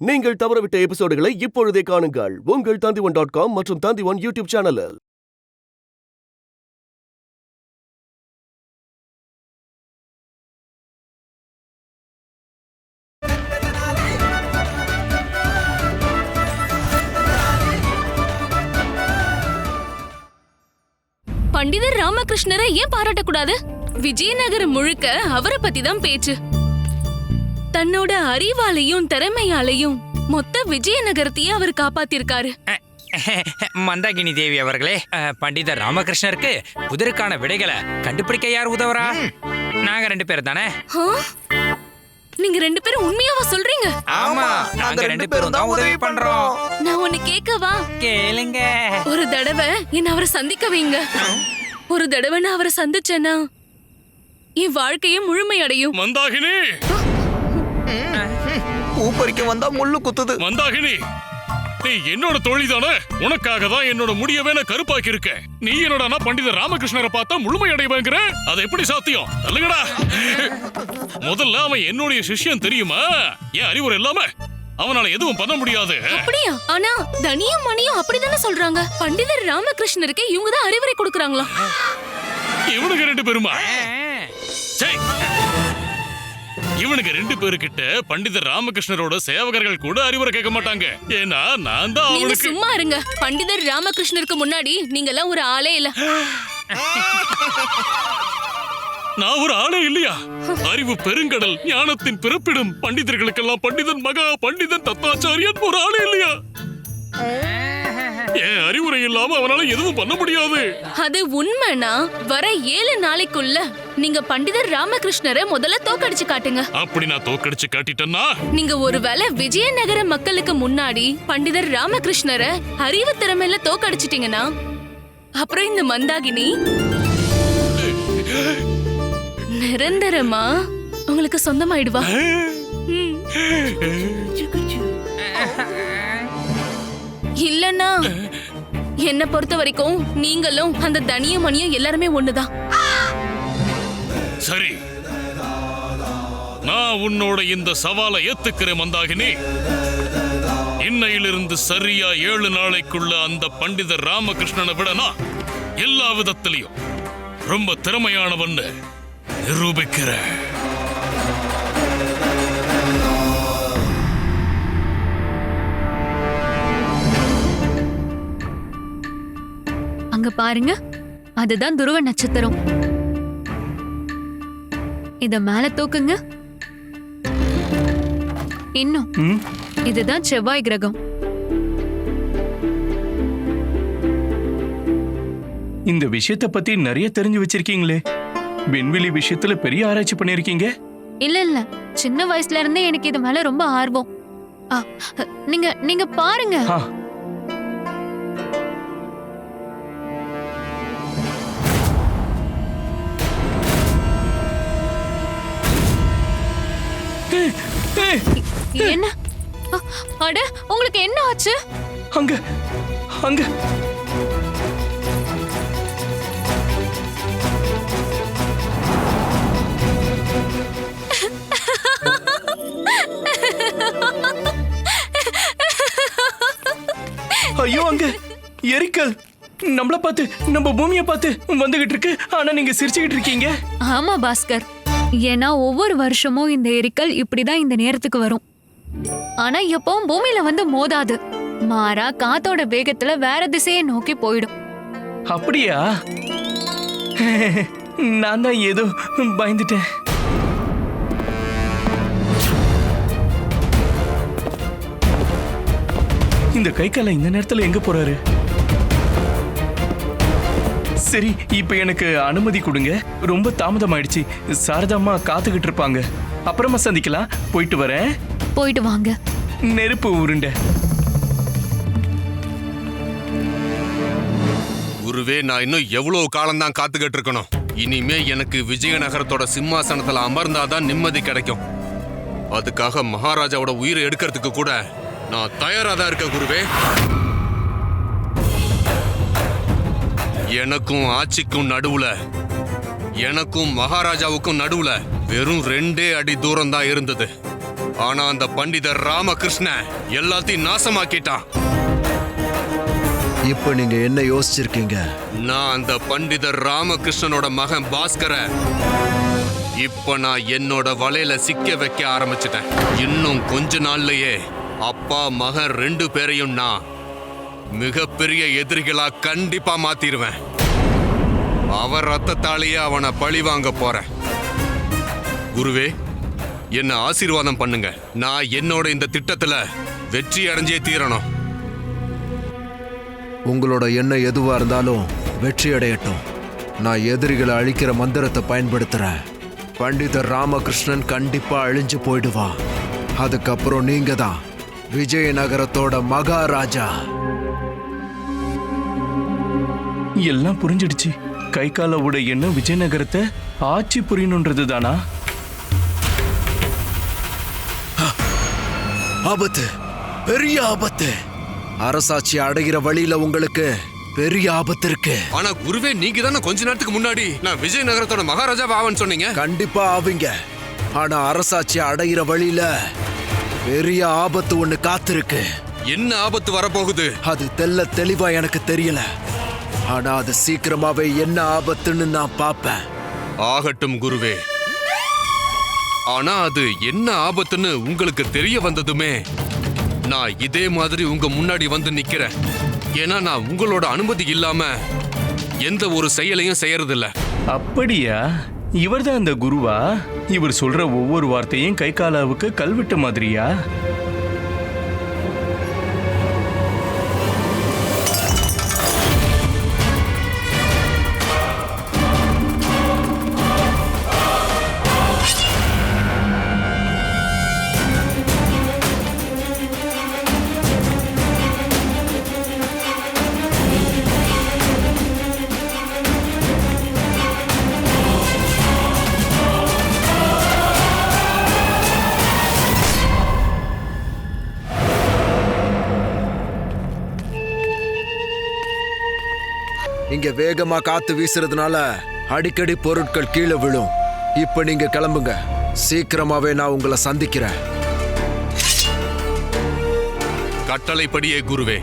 நீங்கள் தவறவிட்ட எபிசோடுகளை இப்பொழுதே காணுங்கள் உங்கள் Tandivan.com மற்றும் Tandivan யூடியூப் சேனலில். பண்டிதர் ராமகிருஷ்ணரை ஏன் பாராட்டக்கூடாது? விஜயநகரம் முழுக்க அவரை பத்தி தான் பேச்சு. தன்னோட அறிவாலையும் திறமையாலையும் மொத்த விஜயநகரத்தையே அவர் காப்பாத்திருக்காரு. மந்தாகினி தேவி அவர்களே, பண்டிதர் ராமகிருஷ்ணருக்கு புதிருக்கான விடைகளை கண்டுபிடிக்க யார் உதவுறா? நாங்க 2 பேர் தானே. நீங்க 2 பேரும் உண்மையாவா சொல்றீங்க? ஆமா, நாங்க 2 பேரும் தான் உதவி பண்றோம். நான் ஒன்னு கேட்கவா? கேளுங்க. ஒரு தடவை என்ன அவரை சந்திக்க வைங்க. ஒரு தடவை நான் அவரை சந்திச்சேன்னா என் வாழ்க்கையே முழுமையடையும். மந்தாகினி, பூ பறிக்க வந்தா முள்ளு குத்துது. மந்தாகினி, நீ என்னோட தோழிதானே? உனக்காக தான் என்னோட முடியவே நான் கருப்பாக்கி இருக்கேன். நீ என்னடா பண்டிதர் ராமகிருஷ்ணரை பார்த்தா முழுமை அடைவாங்கிற? அது எப்படி சாத்தியம்? தள்ளுங்கடா. முதல்ல அவன் என்னுடைய சிஷ்யன் தெரியுமா? ஏன் அறிவுரை இல்லாம அவனால எதுவும் பண்ண முடியாது. அப்படியா? ஆனா தனியும் மணியும் அப்படிதானே சொல்றாங்க. பண்டிதர் ராமகிருஷ்ணருக்கு இவங்க தான் அறிவுரை கொடுக்கறாங்களா? இவனுக்கு 2 பேருமா? இவனுக்கு 2 பேருக்கிட்ட பண்டிதர் ராமகிருஷ்ணரோட சேவகர்கள் கூட அறிவுரை கேட்க மாட்டாங்க. ஏன்னா நான் தான் நீங்க சும்மா இருங்க. பண்டிதர் ராமகிருஷ்ணருக்கு முன்னாடி நீங்க எல்லாம் ஒரு ஆளே இல்ல. நான் ஒரு ஆளே இல்லையா? அறிவு பெருங்கடல், ஞானத்தின் பிறப்பிடம். பண்டிதர்களுக்கெல்லாம் பண்டிதன் மகா பண்டிதன் தத்தாச்சாரியன் ஒரு ஆளே இல்லையா? ஏன் அறிவுரை இல்லாம அவனால எதுவும் பண்ண முடியாது. அது உண்மைனா வர 7 நாளைக்குள்ள நீங்க பண்டிதர் ராமகிருஷ்ணரை முதல்ல தோக்கடிச்சு காட்டுங்க. அப்படி நான் தோக்கடிச்சு காட்டிட்டேன்னா நீங்க ஒருவேளை விஜயநகர மக்களுக்கு முன்னாடி பண்டிதர் ராமகிருஷ்ணரை அறிவு திறமையில தோக்கடிச்சிட்டீங்கன்னா அப்புறம் இந்த மந்தாகினி நிரந்தரமா உங்களுக்கு சொந்தமாயிடுவா. இல்லன்னா என்ன பொறுத்த வரைக்கும் நீங்களும் அந்த தனிய மணியும் எல்லாருமே ஒண்ணுதான். சரி, நான் உன்னோட இந்த சவாலை ஏத்துக்கிறேன் மந்தாகினி. இன்னையிலிருந்து சரியா 7 நாளைக்குள்ள அந்த பண்டிதர் ராமகிருஷ்ணனை விடனா எல்லா விதத்திலையும் ரொம்ப திறமையானவன்னு நிரூபிக்கிறேன். அங்க பாருங்க, அதுதான் துருவ நட்சத்திரம். இத மேல தூக்குங்க. இன்னும் இதுதான் செவ்வாய் கிரகம். இந்த விஷயத்தை பத்தி நிறைய தெரிஞ்சு வச்சிருக்கீங்களே. விண்வெளி விஷயத்துல பெரிய ஆராய்ச்சி பண்ணிருக்கீங்க. இல்ல, சின்ன வயசுல இருந்தே எனக்கு இது மேல ரொம்ப ஆர்வம். நீங்க பாருங்க. என்ன? அட, உங்களுக்கு என்ன ஆச்சு? அங்க அங்க ஐயோ, அங்க எரிக்கல் நம்மள பார்த்து, நம்ம பூமியை பார்த்து வந்துகிட்டு இருக்கு. ஆனா நீங்க சிரிச்சுக்கிட்டு இருக்கீங்க. ஆமா பாஸ்கர், ஏன்னா ஒவ்வொரு வருஷமும் இந்த எரிக்கல் இப்படிதான் இந்த நேரத்துக்கு வரும். ஆனா எப்பவும் பூமியில வந்து மோதாது. மாறா காத்தோட வேகத்துல வேற திசையை நோக்கி போயிடும். அப்படியா? நான் தான் ஏதோ பயந்துட்டேன். இந்த கை கால இந்த நேரத்துல எங்க போறாரு? சரி, இப்ப எனக்கு அனுமதி கொடுங்க. ரொம்ப தாமதம் ஆயிடுச்சு. சாரதாம்மா காத்துக்கிட்டு இருப்பாங்க. அப்புறமா சந்திக்கலாம். போயிட்டு வரேன். போயிட்டு வாங்க. நெருப்பு உருண்டை. குருவே, நான் இன்னும் எவ்வளவு காலம்தான் காத்துக்கிட்டு இருக்கணும்? இனிமே எனக்கு விஜயநகரத்தோட சிம்மாசனத்துல அமர்ந்தாதான் நிம்மதி கிடைக்கும். அதுக்காக மகாராஜாவோட உயிரை எடுக்கிறதுக்கு கூட நான் தயாரா தான் இருக்கேன் குருவே. எனக்கும் ஆட்சிக்கும் நடுவுல, எனக்கும் மகாராஜாவுக்கும் நடுவுல வெறும் 2 அடி தூரம் தான் இருந்தது. ஆனா அந்த பண்டிதர் ராமகிருஷ்ணன் எல்லாத்தையும் நாசமாக்கிட்டான். இப்ப நீங்க என்ன யோசிச்சிருக்கீங்க? நான் அந்த பண்டிதர் ராமகிருஷ்ணனோட மகன் பாஸ்கர இப்ப நான் என்னோட வலையில சிக்க வைக்க ஆரம்பிச்சிட்டேன். இன்னும் கொஞ்ச நாள்லயே அப்பா மகன் 2 பேரையும் நான் மிகப்பெரிய எதிரிகளா கண்டிப்பா மாத்திருவேன். அவர் ரத்தத்தாலேயே அவனை பழி வாங்க போறேன். குருவே, என்ன ஆசீர்வாதம் பண்ணுங்க. நான் என்னோட இந்த திட்டத்துல வெற்றி அடைஞ்சே தீரணும். உங்களோட எண்ணம் எதுவா இருந்தாலும் வெற்றி அடையட்டும். நான் எதிரிகளை அழிக்கிற மந்திரத்தை பயன்படுத்துறேன். பண்டிதர் ராமகிருஷ்ணன் கண்டிப்பா அழிஞ்சு போயிடுவான். அதுக்கப்புறம் நீங்க தான் விஜயநகரத்தோட மகாராஜா. எல்லாம் புரிஞ்சிடுச்சு. கை காலோட எண்ணம் விஜயநகரத்தை ஆட்சி புரியணுன்றது தானா? ஆபத்து, பெரிய ஆபத்து. அரசாட்சி அடைகிற வழியில உங்களுக்கு பெரிய ஆபத்து இருக்கு. ஆனா குருவே, நீங்க தானே கொஞ்ச நேரத்துக்கு முன்னாடி நான் விஜயநகரத்தோட மகாராஜா ஆவன்னு சொன்னீங்க. கண்டிப்பா ஆவீங்க. ஆனா அரசாட்சி அடைகிற வழியில பெரிய ஆபத்து ஒண்ணு காத்திருக்கு. என்ன ஆபத்து வரப்போகுது? அது தெளிவா எனக்கு தெரியல. ஆனா அது சீக்கிரமாவே என்ன ஆபத்துன்னு நான் பாப்பேன். ஆகட்டும் குருவே. ஆனா அது என்ன ஆபத்துன்னு உங்களுக்கு தெரிய வந்ததுமே நான் இதே மாதிரி உங்க முன்னாடி வந்து நிக்கிறேன். ஏன்னா நான் உங்களோட அனுமதி இல்லாம எந்த ஒரு செயலையும் செய்யறதில்ல. அப்படியா? இவர்தான் அந்த குருவா? இவர் சொல்ற ஒவ்வொரு வார்த்தையும் கை காலாவுக்கு கல்வெட்டு மாதிரியா? இங்க வேகமா காத்து வீசுறதுனால அடிக்கடி பொருட்கள் கீழே விழும். இப்ப நீங்க கிளம்புங்க. சீக்கிரமாவே நான் உங்களை சந்திக்கிறேன். கட்டளைப்படியே குருவே.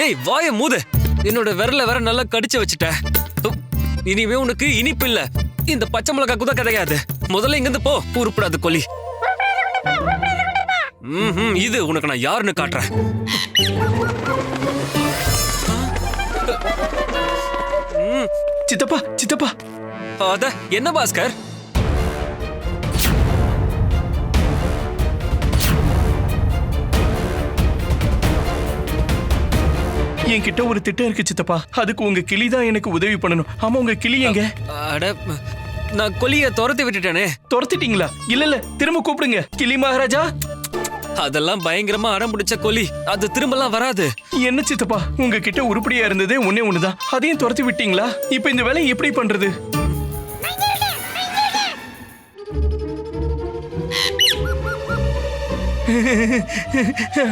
ஏய், வாய மூடு. என்னோட விரல வேற நல்லா கடிச்சு வச்சுட்ட. இனிமே உனக்கு இனிப்பு இல்ல. இந்த பச்சை மிளகா கூட கிடையாது. முதல்ல இங்கிருந்து போ, உருப்படாது கொல்லி. இது உனக்கு நான் யாருன்னு காட்டுறேன். சித்தப்பா, சித்தப்பா. அத என்ன பாஸ்கர்? என்கிட்ட ஒரு திட்டம் இருக்கு சித்தப்பா. அதுக்கு உங்க கிளி தான் எனக்கு உதவி பண்ணணும். ஆமா, உங்க கிளி எங்க? அட, நான் கொல்லிய துரத்தி விட்டுட்டேனே. துரத்திட்டீங்களா? இல்ல, திரும்ப கூப்பிடுங்க. கிளி மகாராஜா. அதெல்லாம் பயங்கரமா அடம் பிடிச்ச கொல்லி. அது திரும்பலாம் வராது. என்ன சித்தப்பா, உங்ககிட்ட உருப்படியா இருந்ததே ஒண்ணுதான். அதையும் துரத்தி விட்டீங்களா? இப்ப இந்த வேலையை எப்படி பண்றது?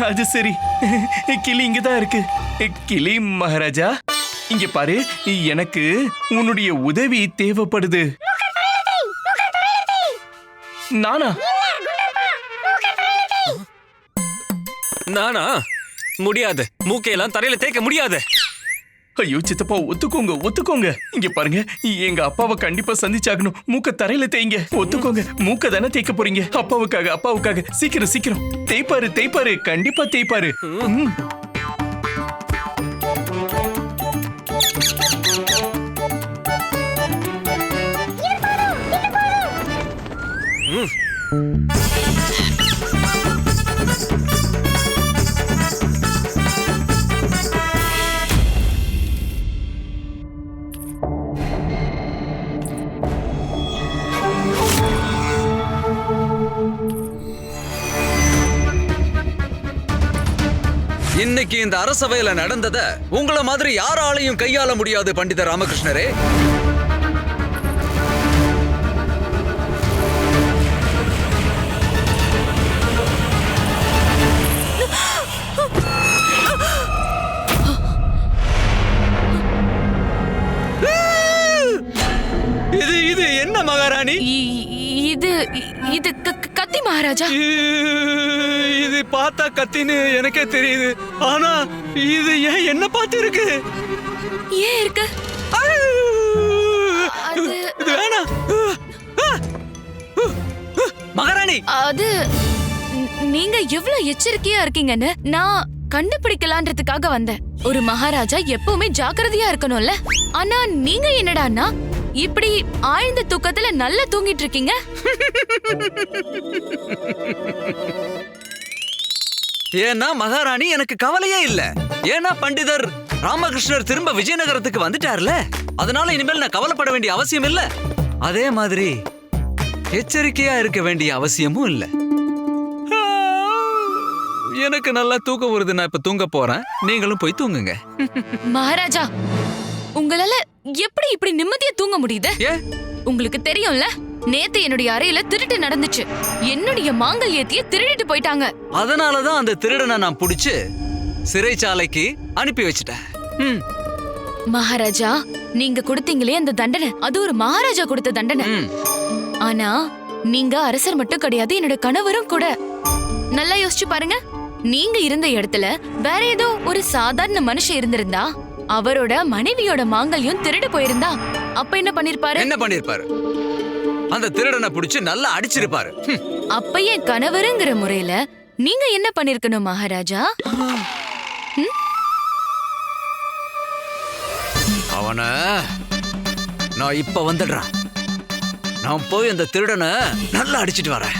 அது சரி, கிளி இங்கதான் இருக்கு. கிளி மகாராஜா, இங்க பாரு, எனக்கு உன்னுடைய உதவி தேவைப்படுது. நானா? நானா? முடியாது. மூக்கையெல்லாம் தரையில தேய்க்க முடியாது. ஐயோ சித்தப்பா, ஒத்துக்கோங்க. இங்க பாருங்க, எங்க அப்பாவை கண்டிப்பா சந்திச்சாகணும். மூக்க தரையில தேய்ங்க. ஒத்துக்கோங்க. மூக்க தானே தேய்க்க போறீங்க. அப்பாவுக்காக. சீக்கிரம். தேய்ப்பாரு. கண்டிப்பா தேய்ப்பாரு. இன்னைக்கு இந்த அரசவையில நடந்தத உங்கள மாதிரி யாராலையும் கையாள முடியாது பண்டிதர் ராமகிருஷ்ணரே. இது கத்தி மகாராஜா. இது பார்த்தா கத்தின்னு எனக்கே தெரியுது. ஆனா இது ஏன் என்ன பார்த்து இருக்கு? ஏன் இருக்கு? இது வேணாம். மகாராணி, அது நீங்க எவ்வளவு எச்சரிக்கையா இருக்கீங்கன்னு நான் கண்டுபிடிக்கலான்றதுக்காக வந்தேன். ஒரு மகாராஜா எப்பவுமே ஜாக்கிரதையா இருக்கணும்ல. ஆனா நீங்க என்னடான்னா இப்படி ஆழ்ந்த தூக்கத்துல நல்லா தூங்கிட்டு இருக்கீங்க. ஏன்னா மகாராணி எனக்கு கவலையே இல்ல. ஏன்னா பண்டிதர் ராமகிருஷ்ணர் திரும்ப விஜயநகரத்துக்கு வந்துட்டார்ல. அதனால இனிமேல் நான் கவலைப்பட வேண்டிய அவசியம் இல்ல. அதே மாதிரி எச்சரிக்கையா இருக்க வேண்டிய அவசியமும் இல்ல. எனக்கு நல்லா தூக்கம் வருது. நான் இப்ப தூங்க போறேன். நீங்களும் போய் தூங்குங்க. மகாராஜா, உங்களால எப்படி இப்படி நிம்மதியா தூங்க முடியுது? உங்களுக்கு தெரியும்ல, நேத்து என்னுடைய அறையில திருட்டு நடந்துச்சு. என்னுடைய மாங்கல்யத்தையே திருடிட்டு போயிட்டாங்க. அதனாலதான் அந்த திருடனை நான் புடிச்சு சிறைச்சாலைக்கு அனுப்பி வச்சிட்டேன். மகாராஜா, நீங்க கொடுத்தீங்களே அந்த தண்டனை, அது ஒரு மகாராஜா கொடுத்த தண்டனை. ஆனா நீங்க அரசர் மட்டும் கிடையாது, என்னோட கணவரும் கூட. நல்லா யோசிச்சு பாருங்க. நீங்க இருந்த இடத்துல வேற ஏதோ ஒரு சாதாரண மனுஷன் இருந்திருந்தா, அவரோட மனைவியோட மாங்கல்யம் திருடு போயிருந்தா, அப்ப என்ன பண்ணிருப்பாரு? என்ன பண்ணிருப்பாரு? அந்த திருடனை புடிச்சு நல்லா அடிச்சிருப்பாரு. அப்ப என் கணவருங்கிற முறையில நீங்க என்ன பண்ணிருக்கணும் மகாராஜா? அவன நான் இப்ப வந்துடுறேன். நான் போய் அந்த திருடனை நல்லா அடிச்சிட்டு வரேன்.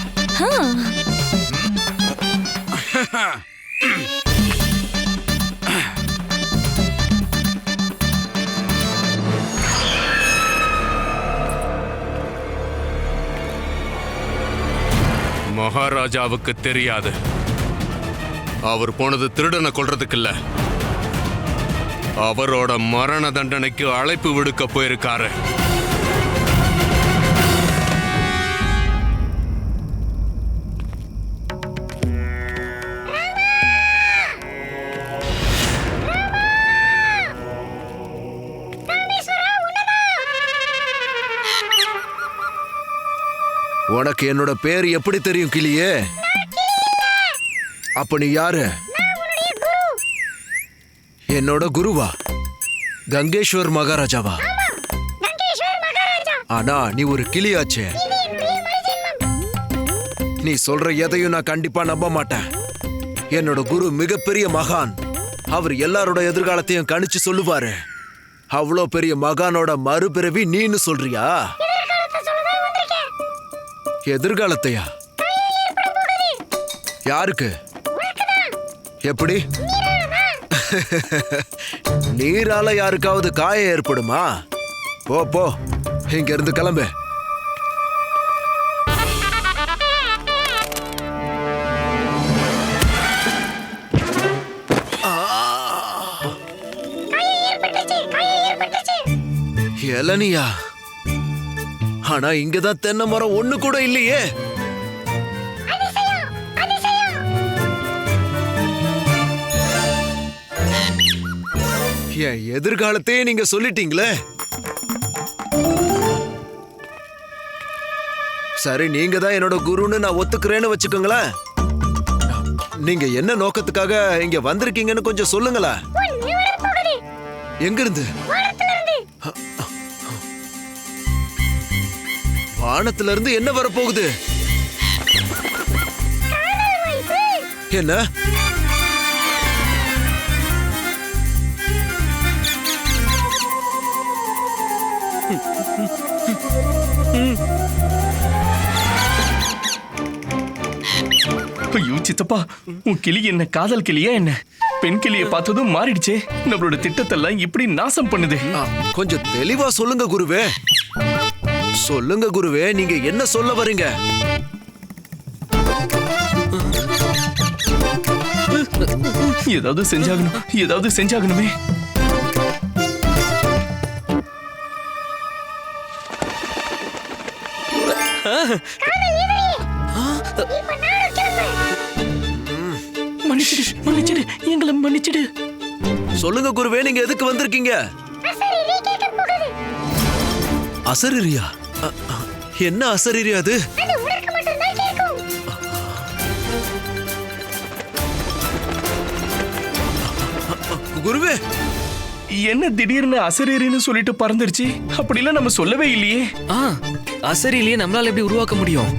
மகாராஜாவுக்கு தெரியாது. அவர் போனது திருடனை கொல்றதுக்கு இல்ல, அவரோட மரண தண்டனைக்கு அழைப்பு விடுக்க போயிருக்காரு. உனக்கு என்னோட பேர் எப்படி தெரியும் கிளியே? அப்ப நீ யாரு? என்னோட குருவா? கங்கேஸ்வர் மகாராஜாவா? ஆனா நீ ஒரு கிளியாச்சே. நீ சொல்ற எதையும் நான் கண்டிப்பா நம்ப மாட்டேன். என்னோட குரு மிகப்பெரிய மகான். அவர் எல்லாரோட எதிர்காலத்தையும் கணிச்சு சொல்லுவாரு. அவ்வளோ பெரிய மகானோட மறுபிறவி நீன்னு சொல்றியா? எதிர்காலத்தையா? யாருக்கு? எப்படி? நீரால யாருக்காவது காயம் ஏற்படுமா? போ போ, இங்க இருந்து கிளம்பு. இளநியா? ஆனா இங்கதான் தென்னை மரம் ஒண்ணு கூட இல்லையே. என் எதிர்காலத்தையே நீங்க சொல்லிட்டீங்களே. சரி, நீங்க தான் என்னோட குருன்னு நான் ஒத்துக்கிறேன்னு வச்சுக்கோங்களேன். நீங்க என்ன நோக்கத்துக்காக இங்க வந்திருக்கீங்கன்னு கொஞ்சம் சொல்லுங்களேன். எங்க இருந்து? வானத்துல இருந்து என்ன வரப்போகுது? என்ன? ஐயோ சித்தப்பா, உன் கிளி என்ன காதல் கிளியா என்ன? பெண் கிளியை பார்த்ததும் மாறிடுச்சே. நம்மளோட திட்டத்தெல்லாம் இப்படி நாசம் பண்ணுது. கொஞ்சம் தெளிவா சொல்லுங்க குருவே. சொல்லுங்க குருவே, நீங்க என்ன சொல்ல வரீங்க? ஏதாவது செஞ்சாகணும், ஏதாவது செஞ்சாகணுமே. மன்னிச்சிடு, மன்னிச்சிடு, எங்களை மன்னிச்சிடு. சொல்லுங்க குருவே, நீங்க எதுக்கு வந்திருக்கீங்க? அசரீரியா? என்ன அசரீரியா அது? குருவே, என்ன திடீர்னு அசரீரின்னு சொல்லிட்டு பறந்துருச்சு? அப்படிலாம் நம்ம சொல்லவே இல்லையே. அசரிலேயே நம்மளால எப்படி உருவாக்க முடியும்?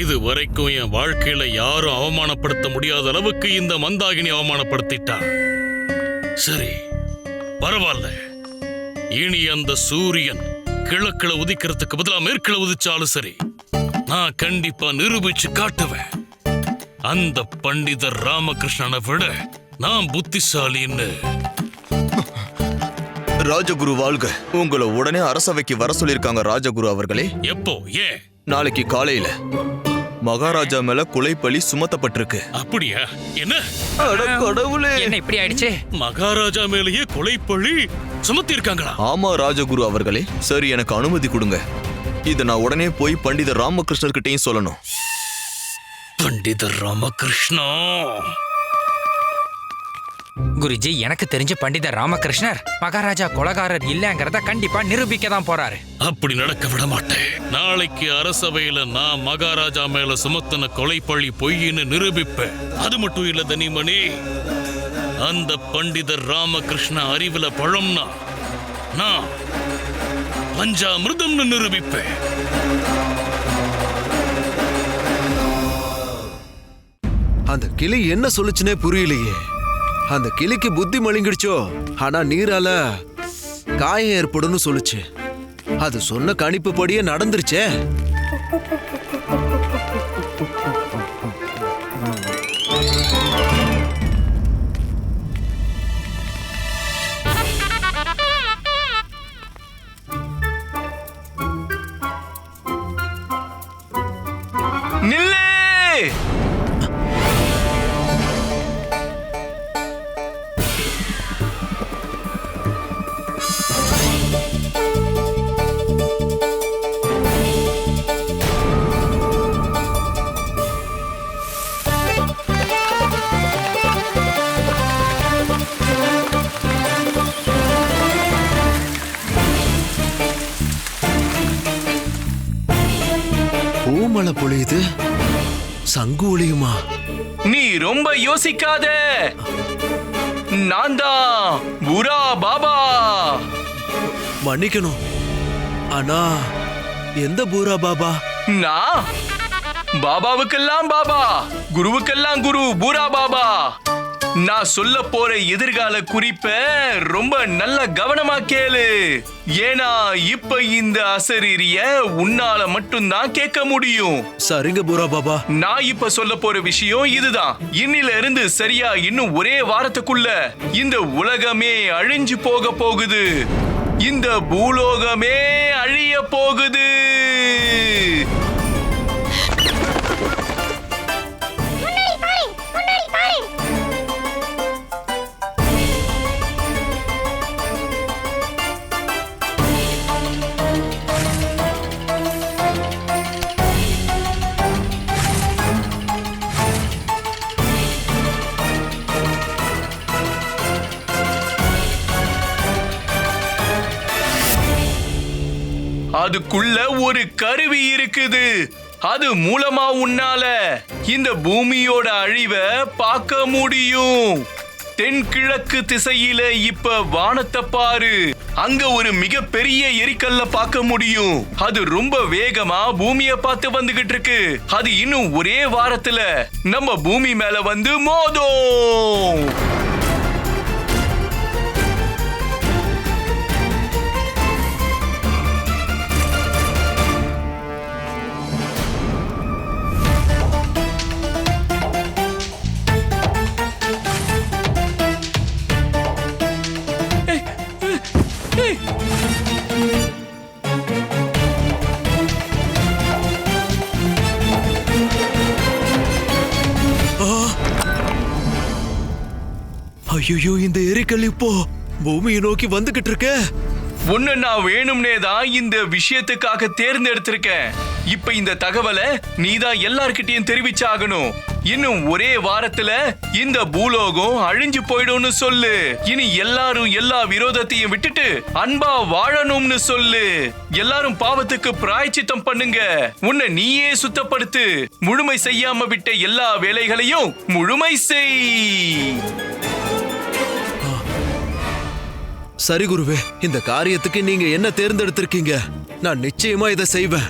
இது வரைக்கும் என் வாழ்க்கையில யாரும் அவமானப்படுத்த முடியாத அளவுக்கு இந்த மந்தாகினி அவமானப்படுத்திட்டா. சரி, பரவாயில்ல. இனி அந்த சூரியன் கிழக்குல உதிக்கிறதுக்கு பதிலா மேற்குல உதிச்சாலும் சரி, நான் கண்டிப்பா நிரூபிச்சு காட்டுவேன். அந்த பண்டிதர் ராமகிருஷ்ணனை விட நான் புத்திசாலின்னு. ராஜகுரு வாழ்க. உங்களை உடனே அரசவைக்கு வர சொல்லிருக்காங்க ராஜகுரு அவர்களே. எப்போ? ஏன்? நாளைக்கு காலையில மகாராஜா மேல கொலைப்பழி சுமத்தப்பட்டிருக்கு. அப்படியா? என்ன? கடவுளே, என்ன இப்படி ஆயிடுச்சு? மகாராஜா மேலேயே கொலைப்பழி சுமத்தி இருக்காங்களா? ஆமா ராஜகுரு அவர்களே. சரி, எனக்கு அனுமதி கொடுங்க. இத நான் உடனே போய் பண்டிதர் ராமகிருஷ்ணர் கிட்டையும் சொல்லணும். பண்டிதர் ராமகிருஷ்ணா. குருஜி, எனக்கு தெரிஞ்ச பண்டிதர் ராமகிருஷ்ணர் மகாராஜா கொலகாரர் இல்லங்கிறத கண்டிப்பா நிரூபிக்க தான் போறாரு. அப்படி நடக்க விட மாட்டேன். நாளைக்கு அரசவையில நான் மகாராஜா மேல சுமத்தின கொலைப்பழி பொய்ன்னு நிரூபிப்பேன். அது மட்டும் இல்ல தனிமணி, அந்த பண்டிதர் ராமகிருஷ்ண அறிவுல பழம்னா நான் பஞ்சாமிர்தம்னு நிரூபிப்பேன். அந்த கிளி என்ன சொல்லுச்சுனே புரியலையே. அந்த கிளிக்கு புத்தி மழுங்கிடுச்சோ? ஆனா நீரால காயம் ஏற்படும்னு சொல்லுச்சு. அது சொன்ன கணிப்பு படியே நடந்துருச்சே. நில்லே! பூமலை பொழியுது, சங்கு ஒளியுமா? நீ ரொம்ப யோசிக்காத. நான் தான் புரா பாபா. மன்னிக்கணும், ஆனா எந்த பூரா பாபா? நான் பாபாவுக்கெல்லாம் பாபா, குருவுக்கெல்லாம் குரு பூரா பாபா. நான் சொல்ல போற எதிர்கால குறிப்ப ரொம்ப நல்ல கவனமா கேளு. ஏன்னா இப்ப இந்த அசரீரிய உன்னால மட்டும்தான் கேட்க முடியும். சரிங்க பூரா பாபா. நான் இப்ப சொல்ல போற விஷயம் இதுதான். இன்னில இருந்து சரியா இன்னும் ஒரே வாரத்துக்குள்ள இந்த உலகமே அழிஞ்சு போக போகுது. இந்த பூலோகமே அழிய போகுது. அதுக்குள்ள ஒரு கருவி இருக்குது. அது மூலமா உன்னால இந்த பூமியோட அழிவை பார்க்க முடியும். தென்கிழக்கு திசையில இப்ப வானத்தை பாரு. அங்க ஒரு மிகப்பெரிய எரிக்கல்ல பார்க்க முடியும். அது ரொம்ப வேகமா பூமியை பார்த்து வந்துகிட்டு இருக்கு. அது இன்னும் ஒரே வாரத்துல நம்ம பூமி மேல வந்து மோதும். ஐயோ, இந்த எரிக்கல் இப்போ பூமியை நோக்கி வந்துகிட்டு இருக்க. ஒன்னு நான் வேணும்னே தான் இந்த விஷயத்துக்காக தேர்ந்தெடுத்திருக்கேன். இப்ப இந்த தகவலை நீதான் எல்லார்கிட்டயும் தெரிவிச்சாகணும். இன்னும் ஒரே வாரத்துல இந்த பூலோகம் அழிஞ்சு போயிடும்னு சொல்லு. இனி எல்லாரும் எல்லா விரோதத்தையும் விட்டுட்டு அன்பா வாழணும்னு சொல்லு. எல்லாரும் பாவத்துக்கு பிராயச்சித்தம் பண்ணுங்க. உன்னை நீயே சுத்தப்படுத்து. முழுமை செய்யாம விட்ட எல்லா வேலைகளையும் முழுமை செய். சரி குருவே, இந்த காரியத்துக்கு நீங்க என்ன தேர்ந்தெடுத்திருக்கீங்க? நான் நிச்சயமா இதை செய்வேன்.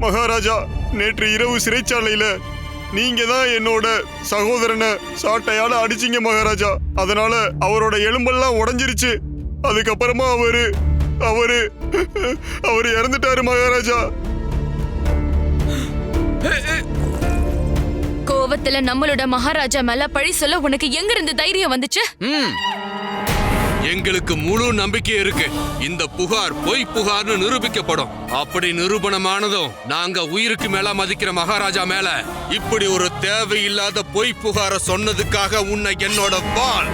மகாராஜா, நேற்று இரவு சிறைச்சாலையில நீங்க தான் என்னோட சகோதரனை சாட்டையால அடிச்சீங்க மகாராஜா. அதனால அவரோட எலும்பெல்லாம் உடைஞ்சிருச்சு. அதுக்கப்புறமா அவரு இறந்துட்டாரு மகாராஜா. கோவத்துல நம்மளோட மகாராஜா மேல பழி சொல்ல உனக்கு எங்க இருந்து தைரியம் வந்துச்சு? எங்களுக்கு முழு நம்பிக்கை இருக்கு. இந்த புகார் பொய் புகார்னு நிரூபிக்கப்படும். அப்படி நிரூபணமானதும் நாங்க உயிருக்கு மேல மதிக்கிற மகாராஜா மேல இப்படி ஒரு தேவையில்லாத பொய் புகார சொன்னதுக்காக உன்னை என்னோட வாள்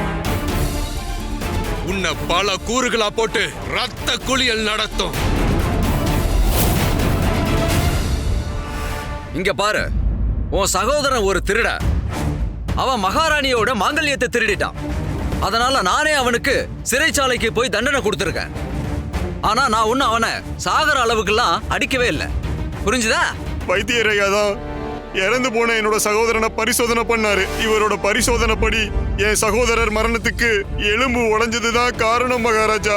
உன்னை பல கூறுகளா போட்டு ரத்த குளியல் நடத்தும். இங்க பாரு, உன் சகோதரன் ஒரு திருட. அவன் மகாராணியோட மாங்கல்யத்தை திருடிட்டான். அதனால நானே அவனுக்கு சிறைச்சாலைக்கு போய் தண்டனை கொடுத்திருக்கேன். ஆனா நான் ஒன்னும் அவனை சாகர அளவுக்குலாம் அடிக்கவே இல்லை. புரிஞ்சுதா? வைத்தியரையா தான் இறந்து போன என்னோட சகோதரனை பரிசோதனை பண்ணாரு. இவரோட பரிசோதனைப்படி என் சகோதரர் மரணத்துக்கு எலும்பு உடைஞ்சதுதான் காரணம் மகாராஜா.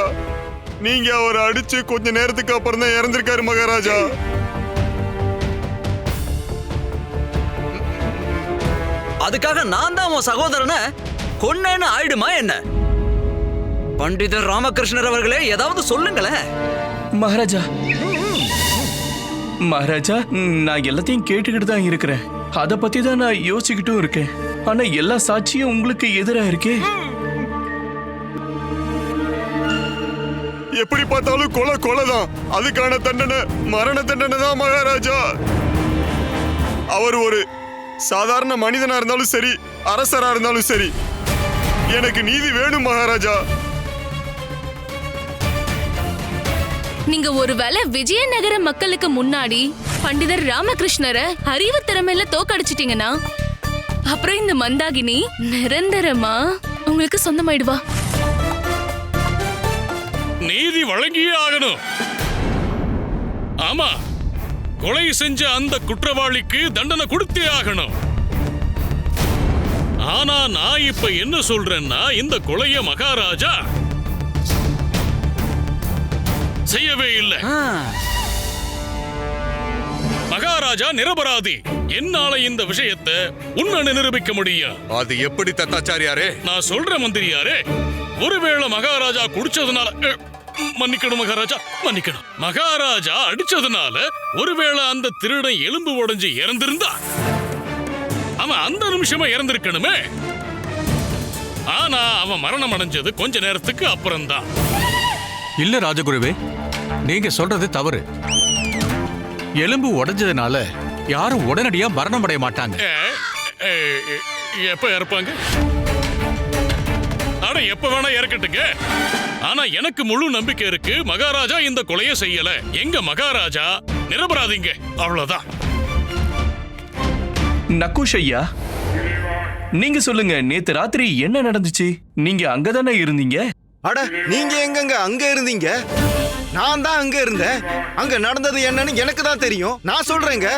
நீங்க அவரை அடிச்சு கொஞ்ச நேரத்துக்கு அப்புறம் தான் இறந்திருக்காரு மகாராஜா. அதுக்காக நான் தான் உன் சகோதரனை கொன்னேன்னு ஆயிடுமா என்ன? பண்டிதர் ராமகிருஷ்ணர் அவர்களே, ஏதாவது சொல்லுங்களேன். மகாராஜா, நான் எல்லாத்தையும் கேட்டுக்கிட்டு தான் இருக்கிறேன். அதை பத்தி தான் நான் யோசிச்சுக்கிட்டும் இருக்கேன். ஆனா எல்லா சாட்சியும் உங்களுக்கு எதிரா இருக்கே. எப்படி பார்த்தாலும் கொலைதான். அதுக்கான தண்டனை மரண தண்டனை தான் மகாராஜா. அவர் ஒரு சாதாரண மனிதனா இருந்தாலும் சரி, அரசரா இருந்தாலும் சரி, எனக்கு நீதி வேணும் மகாராஜா. நீங்க ஒருவேளை விஜயநகர மக்களுக்கு முன்னாடி பண்டிதர் ராமகிருஷ்ணரை அறிவு திறமையில தோக்கடிச்சிட்டீங்கன்னா அப்புறம் இந்த மந்தாகினி நிரந்தரமா உங்களுக்கு சொந்தமாயிடுவா. நீதி வழங்கியே ஆகணும். ஆமா, கொலை செஞ்ச அந்த குற்றவாளிக்கு தண்டனை கொடுத்தே ஆகணும். ஆனா நான் இப்ப என்ன சொல்றேன்னா, இந்த கொலைய மகாராஜா செய்யவே இல்லை. மகாராஜா நிரபராதி. என்னால இந்த விஷயத்தை உன்னை நிரூபிக்க முடியும். அது எப்படி தத்தாச்சாரியாரே? நான் சொல்ற மந்திரியாரே, ஒருவேளை மகாராஜா குடிச்சதுனால மன்னிக்கணும் மகாராஜா, மன்னிக்கணும். மகாராஜா அடிச்சதுனால ஒருவேளை அந்த திருடன் எலும்பு உடைஞ்சு இறந்திருந்தா அவன் அந்த நிமிஷமா இறந்திருக்கணுமே. ஆனா அவன் மரணம் அடைஞ்சது கொஞ்ச நேரத்துக்கு அப்புறம்தான். இல்ல ராஜகுருவே, நீங்க சொல்றது தவறு. எலும்பு உடைஞ்சதுனால யாரும் உடனடியா மரணம் அடைய மாட்டாங்க. எப்ப இறப்பாங்க? ஆனா எப்ப வேணா இறக்கட்டுங்க. ஆனா எனக்கு முழு நம்பிக்கை இருக்கு, மகாராஜா இந்த கொலையை செய்யல. எங்க மகாராஜா நிரபராதிங்க, அவ்வளவுதான். நக்குஷ் ஐயா, நீங்க சொல்லுங்க, நேத்து ராத்திரி என்ன நடந்துச்சு? நீங்க அங்கதானே இருந்தீங்க? அட, நீங்க எங்கங்க அங்க இருந்தீங்க? நான் தான் அங்க இருந்தேன். அங்க நடந்தது என்னன்னு எனக்கு தான் தெரியும். நான் சொல்றேங்க.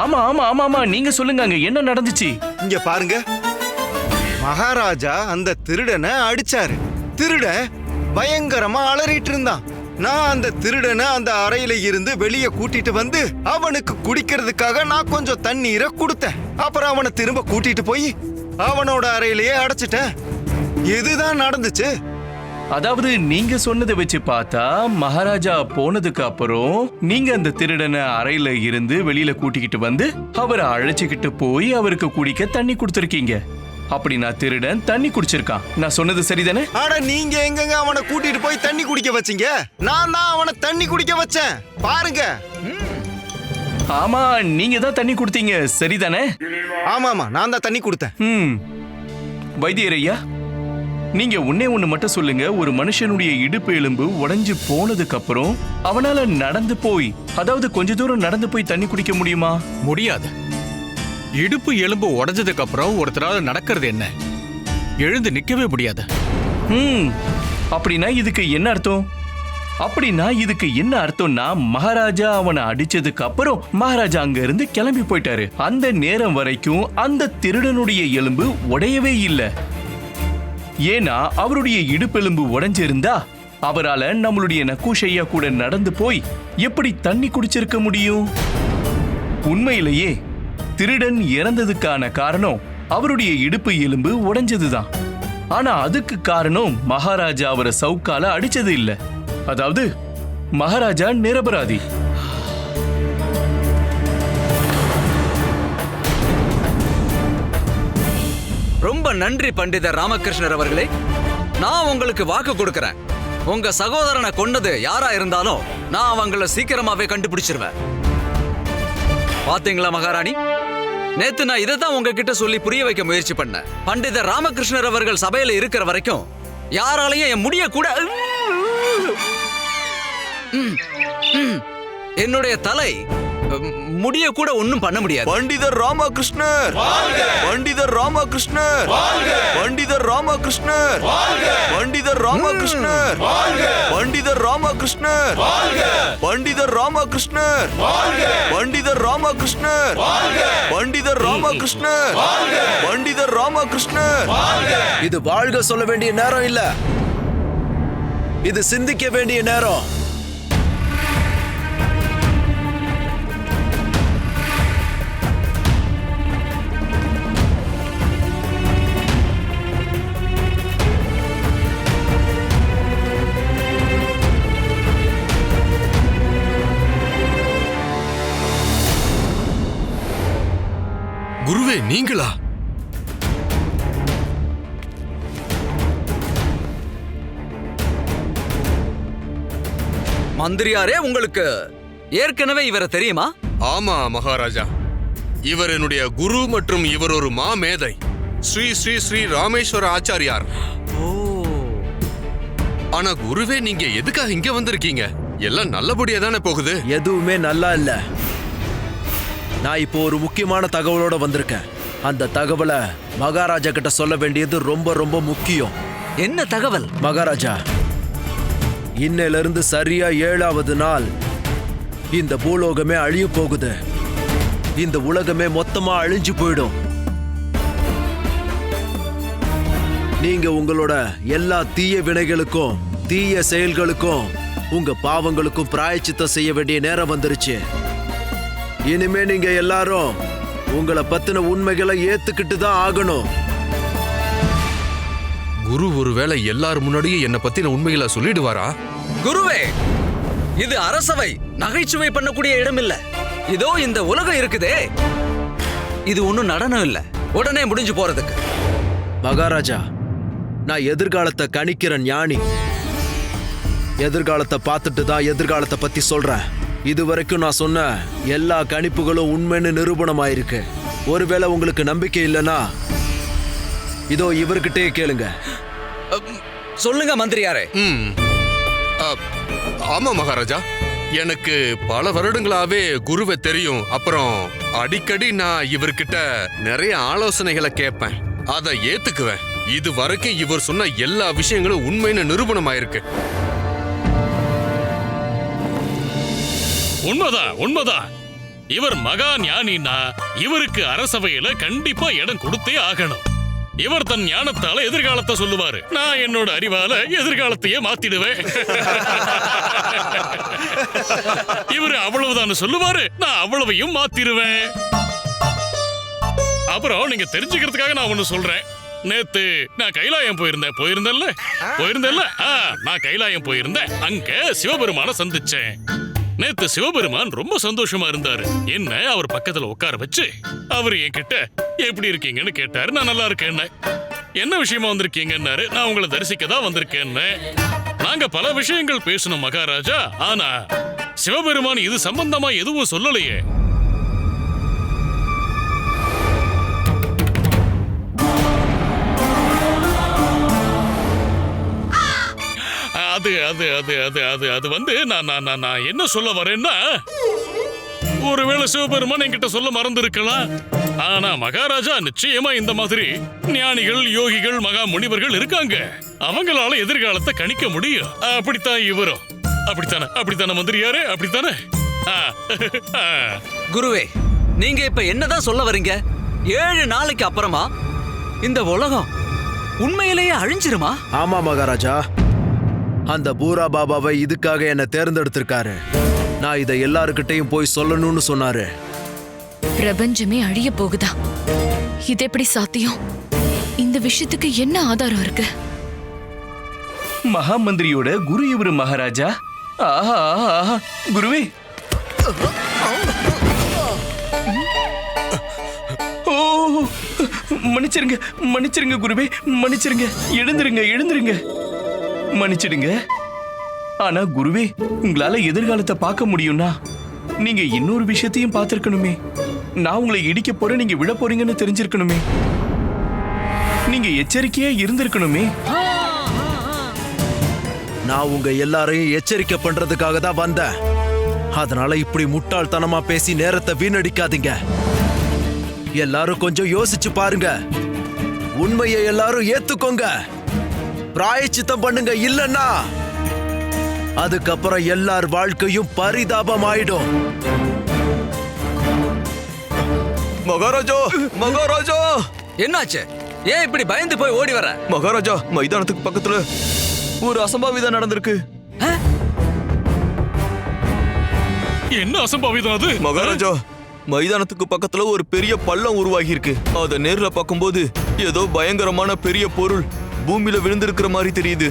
ஆமா ஆமா ஆமா ஆமா, நீங்க சொல்லுங்க, அங்க என்ன நடந்துச்சு? இங்க பாருங்க, மகாராஜா அந்த திருடனை அடிச்சாரு. திருடன் பயங்கரமா அலறிட்டு இருந்தான். நான் அந்த திருடனை அந்த அறையில இருந்து வெளியே கூட்டிட்டு வந்து அவனுக்கு குடிக்கிறதுக்காக நான் கொஞ்சம் தண்ணீரை கொடுத்தேன். அப்புறம் அவனை திரும்ப கூட்டிட்டு போய் அவனோட அறையிலேயே அடைச்சிட்டேன். இதுதான் நடந்துச்சு. அதாவது நீங்க சொன்னதை வச்சு பார்த்தா மகாராஜா போனதுக்கு அப்புறம் நீங்க அந்த திருடனை அறையில இருந்து வெளியில கூட்டிக்கிட்டு வந்து அவரை அழைச்சுக்கிட்டு போய் அவருக்கு குடிக்க தண்ணி கொடுத்துருக்கீங்க. அப்படி நான் திருடன் தண்ணி குடிச்சிருக்கான். நான் சொன்னது சரிதானே? ஆனா நீங்க எங்கங்க அவனை கூட்டிட்டு போய் தண்ணி குடிக்க வச்சீங்க? நான் தான் அவனை தண்ணி குடிக்க வச்சேன், பாருங்க. ஆமா, நீங்க தான் தண்ணி கொடுத்தீங்க, சரிதானே? ஆமாமா, நான் தான் தண்ணி கொடுத்தேன். வைத்தியர் ஐயா, நீங்க ஒண்ணு மட்டும் சொல்லுங்க. ஒரு மனுஷனுடைய இடுப்பு எலும்பு உடைஞ்சு போனதுக்கு அப்புறம் அவனால நடந்து போய், அதாவது கொஞ்ச தூரம் நடந்து போய் தண்ணி குடிக்க முடியுமா? முடியாது. இடுப்பு எலும்பு உடைஞ்சதுக்கு அப்புறம் ஒருத்தரால நடக்கிறது என்ன? எழுந்து நிக்கவே முடியாது. அப்படின்னா இதுக்கு என்ன அர்த்தம்? மகாராஜா அவனை அடிச்சதுக்கு அப்புறம் மகாராஜா அங்க இருந்து கிளம்பி போயிட்டாரு. அந்த நேரம் வரைக்கும் அந்த திருடனுடைய எலும்பு உடையவே இல்லை. ஏன்னா அவருடைய இடுப்பெலும்பு உடைஞ்சிருந்தா அவரால நம்மளுடைய நக்கூஷையா கூட நடந்து போய் எப்படி தண்ணி குடிச்சிருக்க முடியும்? உண்மையிலேயே திருடன் இறந்ததுக்கான காரணம் அவருடைய இடுப்பு எலும்பு உடைஞ்சதுதான். ஆனா அதுக்கு காரணம் மகாராஜா அவரை சவுக்கால அடிச்சது இல்ல. அதாவது மகாராஜா நிரபராதி. ரொம்ப நன்றி பண்டிதர் ராமகிருஷ்ணர் அவர்களே. நான் உங்களுக்கு வாக்கு கொடுக்கறேன். உங்க சகோதரனை கொன்னது யாரா இருந்தாலும் நான் அவங்கள சீக்கிரமாவே கண்டுபிடிச்சிருவேன். பாத்தீங்களா மகாராணி, நேத்து நான் இதைதான் உங்ககிட்ட சொல்லி புரிய வைக்க முயற்சி பண்ணேன். பண்டிதர் ராமகிருஷ்ணர் அவர்கள் சபையில இருக்கிற வரைக்கும் யாராலையும் என் முடிய கூட, என்னுடைய தலை முடிய கூட ஒண்ணும் பண்ண முடியாது. பண்டிதர் ராமகிருஷ்ணர், பண்டிதர் ராமகிருஷ்ணர், பண்டிதர் ராமகிருஷ்ணர், பண்டிதர் ராமகிருஷ்ணர், பண்டிதர் ராமகிருஷ்ணர், பண்டிதர் ராமகிருஷ்ணர், பண்டிதர் ராமகிருஷ்ணர், பண்டிதர் ராமகிருஷ்ணர், பண்டிதர் ராமகிருஷ்ணர். இது வாழ்க சொல்ல வேண்டிய நேரம் இல்ல, இது சிந்திக்க வேண்டிய நேரம். குருவே, நீங்களா? மந்திரியாரே, உங்களுக்கு ஏற்கனவே இவரை தெரியுமா? ஆமா மகாராஜா, இவர் என்னுடைய குரு மற்றும் இவர் ஒரு மாமேதை, ஸ்ரீ ஸ்ரீ ஸ்ரீ ராமேஸ்வர ஆச்சாரியார். ஆனா குருவே, நீங்க எதுக்காக இங்க வந்திருக்கீங்க? எல்லாம் நல்லபடியா தானே போகுது? எதுவுமே நல்லா இல்ல. நான் இப்போ ஒரு முக்கியமான தகவலோட வந்திருக்கேன். அந்த தகவலை மகாராஜா கிட்ட சொல்ல வேண்டியது ரொம்ப ரொம்ப முக்கியம். என்ன தகவல்? மகாராஜா, இன்னையில இருந்து சரியா 7வது நாள் இந்த பூலோகமே அழிய போகுது. இந்த உலகமே மொத்தமா அழிஞ்சு போயிடும். நீங்க உங்களோட எல்லா தீய வினைகளுக்கும் தீய செயல்களுக்கும் உங்க பாவங்களுக்கும் பிராயச்சித்தம் செய்ய வேண்டிய நேரம் வந்துருச்சு. இனிமே நீங்க எல்லாரும் உங்களை பத்தின உண்மைகளை ஏத்துக்கிட்டு தான் ஆகணும். குரு ஒருவேளை எல்லாரும் முன்னாடியும் என்ன பத்தின உண்மைகளை சொல்லிடுவாரா? குருவே, இது அரசவை, நகைச்சுவை பண்ணக்கூடிய இடம் இல்ல. இதோ இந்த உலகம் இருக்குதே, இது ஒண்ணும் நடனம் இல்ல, உடனே முடிஞ்சு போறதுக்கு. மகாராஜா, நான் எதிர்காலத்தை கணிக்கிற ஞானி. எதிர்காலத்தை பார்த்துட்டு தான் எதிர்காலத்தை பத்தி சொல்றேன். இதுவரைக்கும் நான் சொன்ன எல்லா கணிப்புகளும் உண்மைன்னு நிரூபணமாயிருக்கு. ஒருவேளை உங்களுக்கு நம்பிக்கை இல்லைன்னா இதோ இவர்கிட்டே கேளுங்க. சொல்லுங்க மந்திரியாரே. ஆமா மகாராஜா, எனக்கு பல வருடங்களாவே குருவை தெரியும். அப்புறம் அடிக்கடி நான் இவர்கிட்ட நிறைய ஆலோசனைகளை கேட்பேன், அதை ஏத்துக்குவேன். இது வரைக்கும் இவர் சொன்ன எல்லா விஷயங்களும் உண்மைன்னு நிரூபணமாயிருக்கு. உண்மைதான், உண்மைதான். இவர் மகா ஞானினா இவருக்கு அரசவையில கண்டிப்பா இடம் கொடுத்தே ஆகணும். இவர் தன் ஞானத்தால எதிர்காலத்தை சொல்லுவாரு, நான் என்னோட அறிவால எதிர்காலத்தையே மாத்திடுவேன். இவரு அவ்வளவுதான் சொல்லுவாரு, நான் அவ்வளவையும் மாத்திடுவேன். அப்புறம் நீங்க தெரிஞ்சுக்கிறதுக்காக நான் ஒண்ணு சொல்றேன். நேத்து நான் கைலாயம் போயிருந்தேன்ல. நான் கைலாயம் போயிருந்தேன். அங்க சிவபெருமான சந்திச்சேன். நேத்து சிவபெருமான் ரொம்ப சந்தோஷமா இருந்தாரு. என்ன அவர் பக்கத்துல உட்கார வச்சு அவர் என்கிட்ட எப்படி இருக்கீங்கன்னு கேட்டாரு. நான் நல்லா இருக்கேன்னு. என்ன விஷயமா வந்திருக்கீங்கன்னாரு. நான் உங்களை தரிசிக்க தான் வந்திருக்கேன்னு. நாங்க பல விஷயங்கள் பேசணும் மகாராஜா. ஆனா சிவபெருமான் இது சம்பந்தமா எதுவும் சொல்லலையே. அது அது அது அது அது அது வந்து நான் என்ன சொல்ல வரேன்னா, ஒருவேளை சிவபெருமான் என்கிட்ட சொல்ல மறந்திருக்கலாம். ஆனா மகாராஜா, நிச்சயமா இந்த மாதிரி ஞானிகள், யோகிகள், மகா முனிவர்கள் இருக்காங்க. அவங்களால எதிர்காலத்தை கணிக்க முடியும். அப்படித்தான் இவரும். அப்படித்தானே மந்திரியாரே, அப்படித்தானே? குருவே, நீங்க இப்ப என்னதான் சொல்ல வரீங்க? 7 நாளைக்கு அப்புறமா இந்த உலகம் உண்மையிலேயே அழிஞ்சிருமா? ஆமா மகாராஜா, அந்த பூரா பாபாவை இதுக்காக என்ன தேர்ந்தெடுத்திருக்காரு. நான் இதை எல்லாருக்கிட்டையும் போய் சொல்லணும்னு சொன்னாரு. பிரபஞ்சமே அழிய போகுதா? இது எப்படி சாத்தியம்? இந்த விஷயத்துக்கு என்ன ஆதாரம் இருக்கு? மகா மந்திரியோட குரு இவரு மகாராஜா. ஆஹா ஆஹா, குருவே. ஓ, மன்னிச்சிருங்க குருவே, மன்னிச்சிருங்க. எழுந்துருங்க. மன்னிச்சிடுங்க. ஆனா குருவே, உங்களால எதிர்காலத்தை பார்க்க முடியும்னா நீங்க இன்னொரு விஷயத்தையும் பார்த்திருக்கணுமே. நான் உங்களை இடிக்க போறேன், நீங்க விழ போறீங்கன்னு தெரிஞ்சிருக்கணுமே. நீங்க எச்சரிக்கையா இருந்திருக்கணுமே. நான் உங்க எல்லாரையும் எச்சரிக்கை பண்றதுக்காக தான் வந்தேன். அதனால இப்படி முட்டாள்தனமா பேசி நேரத்தை வீணடிக்காதீங்க. எல்லாரும் கொஞ்சம் யோசிச்சு பாருங்க. உண்மையை எல்லாரும் ஏத்துக்கோங்க. பிராயச்சித்தம் பண்ணுங்க. இல்லன்னா அதுக்கப்புறம் எல்லார் வாழ்க்கையும் பரிதாபம் ஆயிடும். மகாராஜா, என்னாச்சு? ஏன் இப்படி பயந்து போய் ஓடி வர? மகாராஜா, மைதானத்துக்கு பக்கத்துல ஒரு அசம்பாவிதம் நடந்திருக்கு. என்ன அசம்பாவிதம் அது? மகாராஜா, மைதானத்துக்கு பக்கத்துல ஒரு பெரிய பள்ளம் உருவாகி இருக்கு. அத நேர்ல பார்க்கும்போது ஏதோ பயங்கரமான பெரிய பொருள் பூமியில விழுந்திருக்கிற மாதிரி தெரியுது.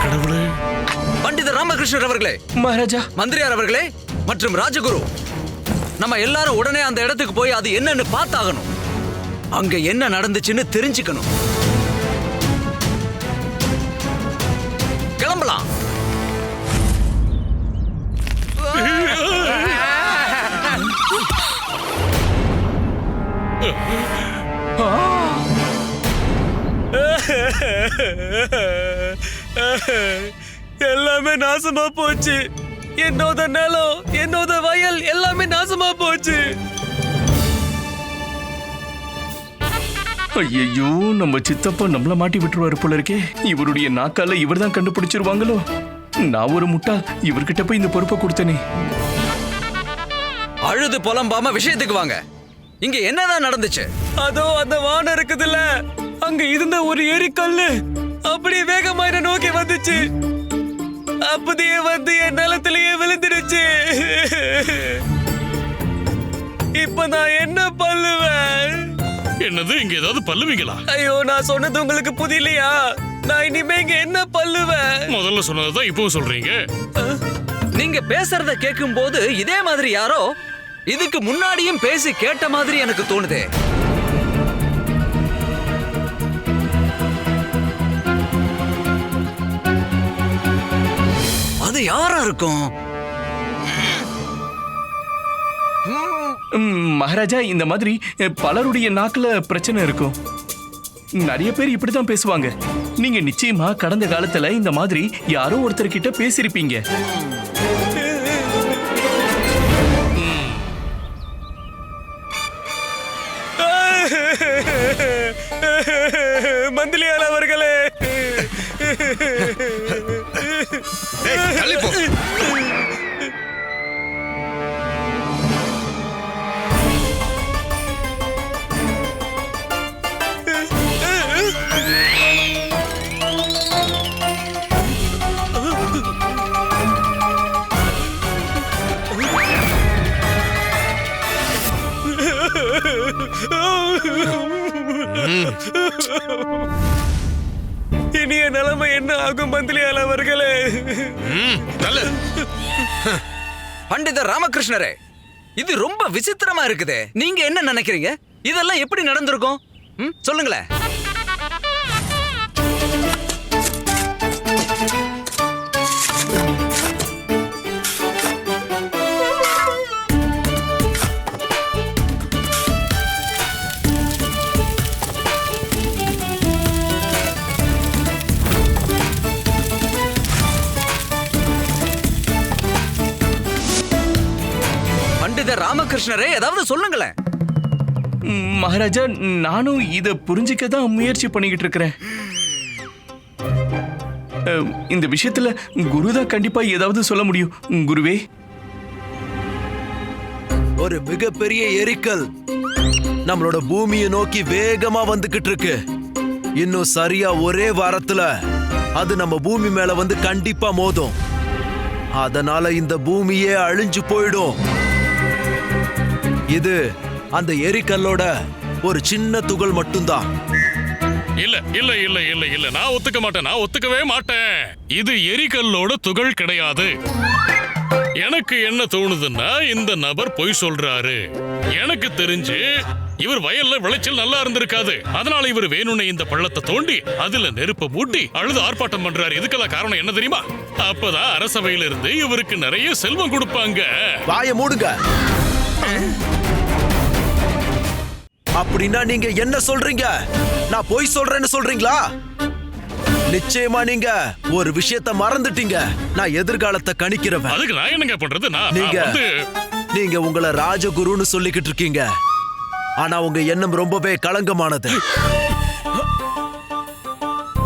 கடவுளே! பண்டிதர் ராமகிருஷ்ணர் அவர்களே, மகாராஜா, மந்திரியார் அவர்களே மற்றும் ராஜகுரு, நம்ம எல்லாரும் உடனே அந்த இடத்துக்கு போய் அது என்னன்னு பார்த்தாகணும். அங்க என்ன நடந்துச்சுன்னு தெரிஞ்சுக்கணும். கிளம்பலாம். எல்லாமே நாசமா போச்சு. என்னோட நிலம், என்னோட வயல் எல்லாமே நாசமா போச்சு. ஐயோ, நம்ம சித்தப்பா நம்மள மாட்டி விட்டுருவாரு போல இருக்கே. இவருடைய நாக்கால இவர் தான் கண்டுபிடிச்சிருவாங்களோ. நான் ஒரு முட்டாள், இவர்கிட்ட போய் இந்த பொறுப்பை கொடுத்தனே. அழுது புலம்பாம விஷயத்துக்கு வாங்க. இங்க என்னதான் நடந்துச்சு? அதோ அந்த வானம் இருக்குதுல்ல, அங்க இருந்த ஒரு எரிக்கல்லு அப்படியே வேகமா என்ன நோக்கி வந்துச்சு. அப்படியே வந்து என் நிலத்திலேயே விழுந்துடுச்சு. இப்ப நான் என்ன பண்ணுவேன்? என்னது, இங்க ஏதாவது பல்லுவீங்களா? ஐயோ, நான் சொன்னது உங்களுக்கு புரியலையா? நான் இனிமே இங்க என்ன பல்லுவேன்? முதல்ல சொன்னதான் இப்பவும் சொல்றீங்க. நீங்க பேசுறத கேட்கும் போது இதே மாதிரி யாரோ இதுக்கு முன்னாடியும் பேசி கேட்ட மாதிரி எனக்கு தோணுதே. அது யாரா இருக்கும்? மகாராஜா, இந்த மாதிரி பலருடைய நாக்குல பிரச்சனை இருக்கும். நிறைய பேர் இப்படிதான் பேசுவாங்க. நீங்க நிச்சயமா கடந்த காலத்துல இந்த மாதிரி யாரோ ஒருத்தர் கிட்ட பேசிருப்பீங்க. மந்திரியார் அவர்களே, இனிய நிலைமை என்ன ஆகும் மந்திரியார் அவர்களே? பண்டிதர் ராமகிருஷ்ணரே, இது ரொம்ப விசித்திரமா இருக்குதே. நீங்க என்ன நினைக்கிறீங்க? இதெல்லாம் எப்படி நடந்திருக்கும்? சொல்லுங்களேன். பண்டிதர் ராமகிருஷ்ணரே, ஏதாவது சொல்லுங்களேன். மகாராஜா, நானும் இத புரிஞ்சுக்க தான் முயற்சி பண்ணிக்கிட்டு இருக்கிறேன். இந்த விஷயத்துல குருதான் கண்டிப்பா ஏதாவது சொல்ல முடியும். குருவே, ஒரு மிகப்பெரிய எரிக்கல் நம்மளோட பூமியை நோக்கி வேகமா வந்துகிட்டு இருக்கு. இன்னும் சரியா ஒரே வாரத்துல அது நம்ம பூமி மேல வந்து கண்டிப்பா மோதும். அதனால இந்த பூமியே அழிஞ்சு போயிடும். இது அந்த எரிக்கல்லோட ஒரு சின்ன துகள் மட்டும்தான். இல்ல இல்ல இல்ல இல்ல இல்ல நான் ஒத்துக்க மாட்டேன். நான் ஒத்துக்கவே மாட்டேன். இது எரிகல்லோட துகள் கிடையாது. எனக்கு என்ன தோணுதுன்னா, இந்த நபர் பொய் சொல்றாரு. எனக்கு தெரிஞ்சு இவர் வயல்ல விளைச்சல் நல்லா இருந்திருக்காது. அதனால இவர் வேணும்னு இந்த பள்ளத்தை தோண்டி அதுல நெருப்ப மூட்டி அழுது ஆர்ப்பாட்டம் பண்றாரு. இதுக்கெல்லாம் காரணம் என்ன தெரியுமா? அப்பதான் அரசவையில இருந்து இவருக்கு நிறைய செல்வம் கொடுப்பாங்க. வாயை மூடுங்க. அப்படின்னா நீங்க என்ன சொல்றீங்க? நான் பொய் சொல்றேன்னு சொல்றீங்களா? நிச்சயமா நீங்க ஒரு விஷயத்தை மறந்துட்டீங்க. நான் எதிர்காலத்தை கணிக்கிறவன். அதுக்கு நான் என்னங்க பண்றது? நீங்க உங்களை ராஜகுருன்னு சொல்லிக்கிட்டு இருக்கீங்க. ஆனா உங்க எண்ணம் ரொம்பவே களங்கமானது.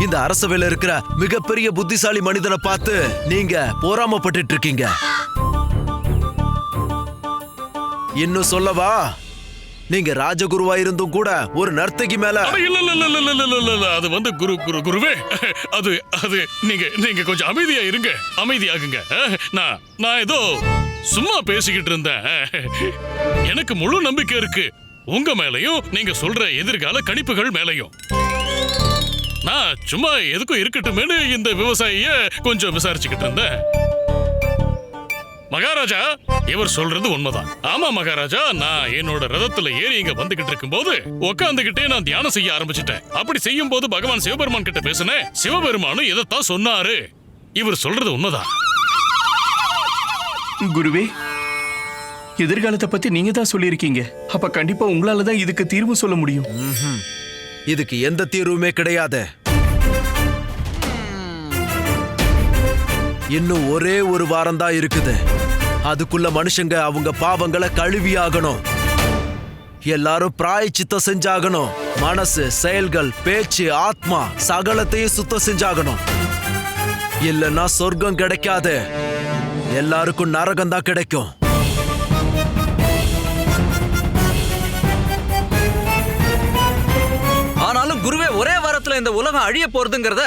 இந்த அரசவையில இருக்கிற மிகப்பெரிய புத்திசாலி மனிதனை பார்த்து நீங்க பொறாமப்பட்டு இருக்கீங்க. இன்னும் சொல்லவா, நீங்க ராஜகுருவா இருந்தும் கூட ஒரு நர்த்தகி மேல அது வந்து குருவே, அது நீங்க கொஞ்சம் அமைதியா இருங்க. அமைதியாகுங்க. நான் ஏதோ சும்மா பேசிக்கிட்டு இருந்தேன். எனக்கு முழு நம்பிக்கை இருக்கு உங்க மேலையும், நீங்க சொல்ற எதிர்கால கணிப்புகள் மேலையும். நான் சும்மா எதுக்கும் இருக்கட்டுமேனு இந்த விவசாயிய கொஞ்சம் விசாரிச்சுக்கிட்டு இருந்தேன். மகாராஜா, இவர் சொல்றது உண்மைதான். ஆமா மகாராஜா, நான் என்னோட ரதத்துல ஏறி இங்க வந்துகிட்டு இருக்கும் போது உட்காந்துகிட்டே நான் தியானம் செய்ய ஆரம்பிச்சிட்டேன். அப்படி செய்யும் போது பகவான் சிவபெருமான் கிட்ட பேசினேன். சிவபெருமானும் இதைத்தான் சொன்னாரு. இவர் சொல்றது உண்மைதான். குருவே, எதிர்காலத்தை பத்தி நீங்க தான் சொல்லியிருக்கீங்க. அப்ப கண்டிப்பா உங்களால தான் இதுக்கு தீர்வு சொல்ல முடியும். இதுக்கு எந்த தீர்வுமே கிடையாது. இன்னும் ஒரே ஒரு வாரம் தான் இருக்குது. அதுக்குள்ள மனுஷங்க அவங்க பாவங்களை கழுவி ஆகணும். எல்லாரும் பிராயச்சித்தம் செஞ்சாகணும். மனசு, செயல்கள், பேச்சு, ஆத்மா சகலத்தையும் சுத்தம் செஞ்சாகணும். இல்லைன்னா சொர்க்கம் கிடைக்காது. எல்லாருக்கும் நரகம் தான் கிடைக்கும். ஆனாலும் குருவே, ஒரே வாரத்துல இந்த உலகம் அழிய போறதுங்கிறத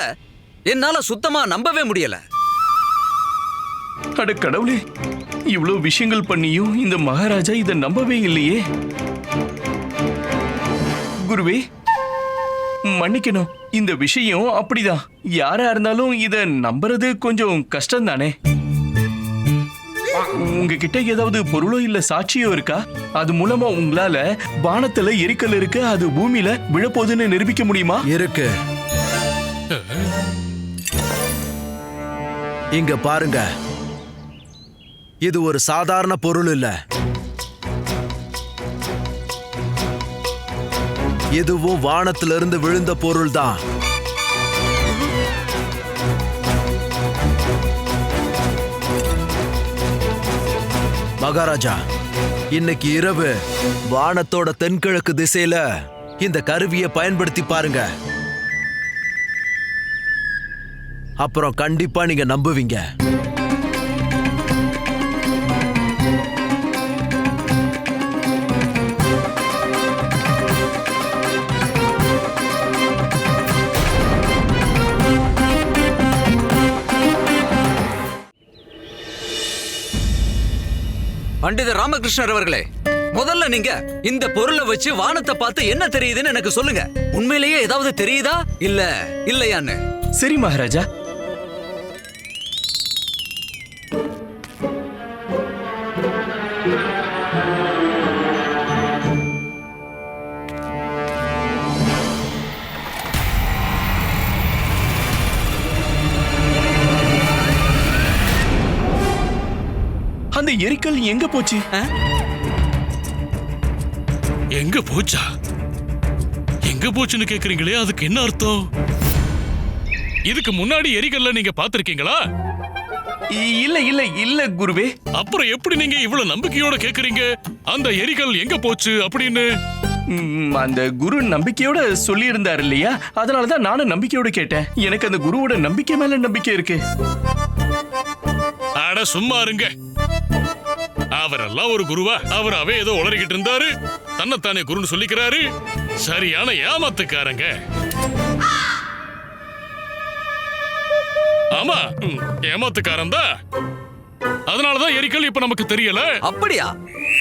என்னால சுத்தமா நம்பவே முடியல. அட கடவுளே, இவ்வளவு விஷயங்கள் பண்ணியும் இந்த மகாராஜா இதை நம்பவே இல்லையே. குருவே, மன்னிக்கணும். இந்த விஷயம் அப்படிதான். யாரா இருந்தாலும் இத நம்புறது கொஞ்சம் கஷ்டம் தானே. உங்ககிட்ட ஏதாவது பொருளோ இல்ல சாட்சியோ இருக்கா? அது மூலமா உங்களால வானத்துல எரிக்கல் இருக்கு, அது பூமியில விழப்போதுன்னு நிரூபிக்க முடியுமா? இருக்கு. இங்க பாருங்க. இது ஒரு சாதாரண பொருள் இல்ல. இதுவும் வானத்திலிருந்து விழுந்த பொருள் தான். மகாராஜா, இன்னைக்கு இரவு வானத்தோட தென்கிழக்கு திசையில இந்த கருவியை பயன்படுத்தி பாருங்க. அப்புறம் கண்டிப்பா நீங்க நம்புவீங்க. பண்டிதர் ராமகிருஷ்ணர் அவர்களே, முதல்ல நீங்க இந்த பொருளை வச்சு வானத்தை பார்த்து என்ன தெரியுதுன்னு எனக்கு சொல்லுங்க. உண்மையிலேயே ஏதாவது தெரியுதா இல்ல இல்லையான்னு? சரி மகாராஜா. அந்த எரிக்கல் எங்க போச்சு? எங்க போச்சா? எங்க போச்சுன்னு கேக்குறீங்களே, அதுக்கு என்ன அர்த்தம்? இதுக்கு முன்னாடி எரிகல்ல நீங்க பாத்திருக்கீங்களா? இல்ல இல்ல இல்ல குருவே. அப்புறம் எப்படி நீங்க இவ்வளவு நம்பிக்கையோட கேக்குறீங்க அந்த எரிகல் எங்க போச்சு அப்படின்னு? அந்த குரு நம்பிக்கையோட சொல்லி இருந்தாரு இல்லையா, அதனாலதான் நானும் நம்பிக்கையோட கேட்டேன். எனக்கு அந்த குருவோட நம்பிக்கை மேல நம்பிக்கை இருக்கு. அட சும்மா இருங்க. அவரெல்லாம் ஒரு குருவா? அவராவே ஏதோ உளறிக்கிட்டு இருந்தாரு, தன்னைத்தானே குருன்னு சொல்லிக்கிறாரு. சரியான ஏமாத்துக்காரங்க. ஆமா, ஏமாத்துக்காரன் தான். அதனாலதான் எரிக்கல் இப்ப நமக்கு தெரியல. அப்படியா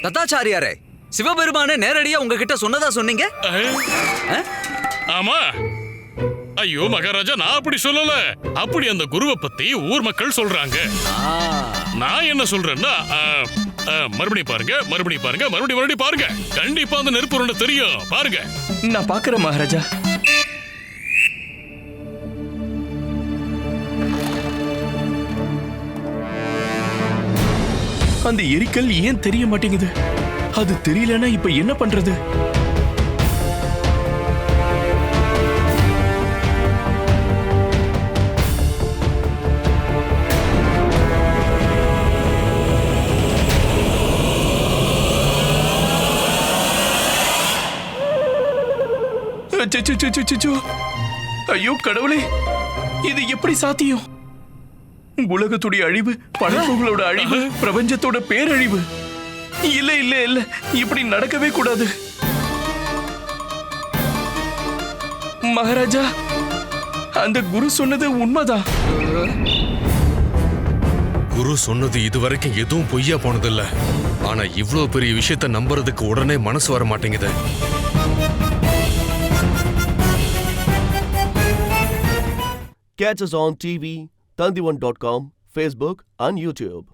தத்தாச்சாரியாரே? சிவபெருமானே நேரடியா உங்ககிட்ட சொன்னதா சொன்னீங்க? ஆமா. ஐயோ மகாராஜா, நான் அப்படி சொல்லல. அப்படி அந்த குருவை பத்தி ஊர் மக்கள் சொல்றாங்க. நான் என்ன சொல்றேன்னா, மறுபடியும் பாருங்க, மறுபடியும் பாருங்க, மறுபடியும் பாருங்க. கண்டிப்பா அந்த நெருப்பு உருண்டை தெரியும். பாருங்க. நான் பாக்குறேன் மகாராஜா. அந்த எரிக்கல் ஏன் தெரிய மாட்டேங்குது? அது தெரியலன்னா இப்ப என்ன பண்றது? ஐயோ கடவுளே, இது எப்படி சாத்தியம்? உலகத்துடைய அழிவு, படைப்புகளோட அழிவு, பிரபஞ்சத்தோட பேரழிவு. இல்ல இல்ல இல்ல, இப்படி நடக்கவே கூடாது. மகாராஜா, அந்த குரு சொன்னது உண்மைதான். குரு சொன்னது இதுவரைக்கும் எதுவும் பொய்யா போனதில்ல. ஆனா இவ்வளவு பெரிய விஷயத்த நம்புறதுக்கு உடனே மனசு வர மாட்டேங்குது. Catch us on TV, Tandivan.com, Facebook and YouTube.